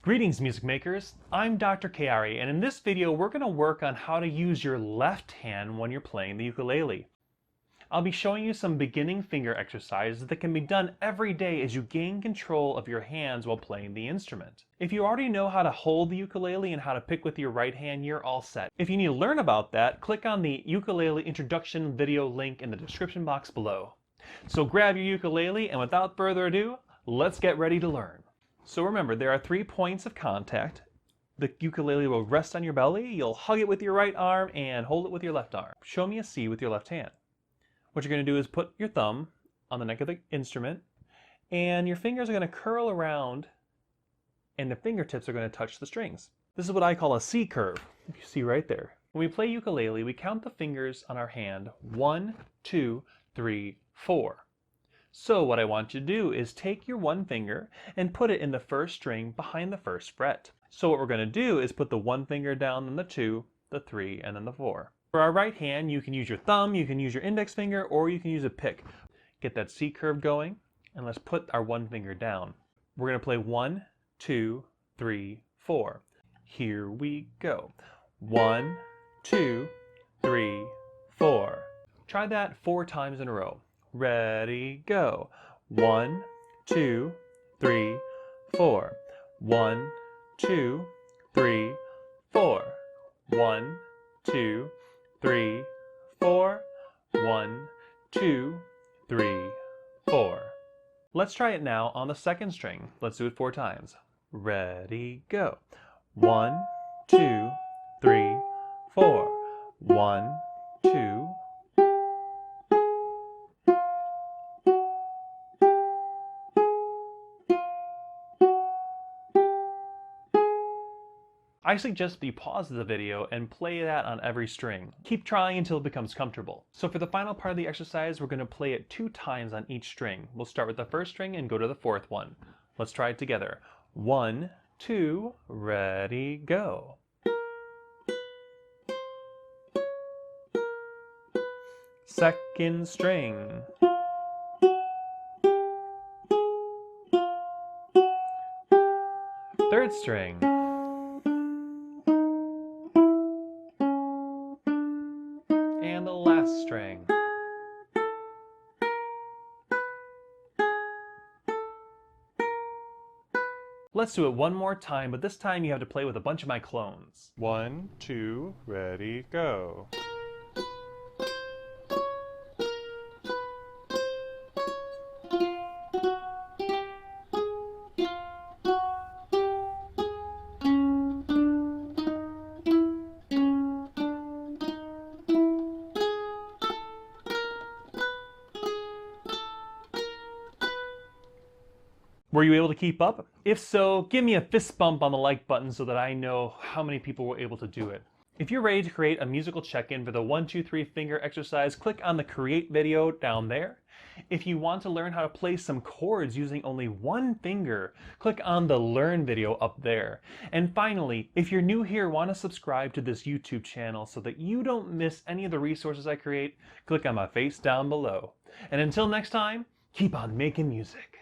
Greetings, music makers. I'm Dr. Cayari, and in this video we're going to work on how to use your left hand when you're playing the ukulele. I'll be showing you some beginning finger exercises that can be done every day as you gain control of your hands while playing the instrument. If you already know how to hold the ukulele and how to pick with your right hand, you're all set. If you need to learn about that, click on the ukulele introduction video link in the description box below. So grab your ukulele, and without further ado, let's get ready to learn. So remember, there are 3 points of contact. The ukulele will rest on your belly, you'll hug it with your right arm and hold it with your left arm. Show me a C with your left hand. What you're going to do is put your thumb on the neck of the instrument, and your fingers are going to curl around and the fingertips are going to touch the strings. This is what I call a C curve, if you see right there. When we play ukulele, we count the fingers on our hand 1, 2, 3, 4. So what I want you to do is take your one finger and put it in the first string behind the first fret. So what we're going to do is put the one finger down, then the 2, the 3, and then the 4. For our right hand, you can use your thumb, you can use your index finger, or you can use a pick. Get that C curve going, and let's put our one finger down. We're going to play 1, 2, 3, 4. Here we go. 1, 2, 3, 4. Try that 4 times in a row. Ready, go. 1, 2, 3, 4. 1, 2, 3, 4. 1, 2, 3, 4. 1, 2, 3, 4. Let's try it now on the second string. Let's do it 4 times. Ready, go. 1, 2, 3, 4. 1, 2. I suggest that you pause the video and play that on every string. Keep trying until it becomes comfortable. So for the final part of the exercise, we're going to play it 2 times on each string. We'll start with the first string and go to the 4th one. Let's try it together. 1, 2, ready, go. Second string. Third string. And the last string. Let's do it one more time, but this time you have to play with a bunch of my clones. 1, 2, ready, go. Were you able to keep up? If so, give me a fist bump on the like button so that I know how many people were able to do it. If you're ready to create a musical check-in for the 1, 2, 3 finger exercise, click on the create video down there. If you want to learn how to play some chords using only one finger, click on the learn video up there. And finally, if you're new here, want to subscribe to this YouTube channel so that you don't miss any of the resources I create, click on my face down below. And until next time, keep on making music.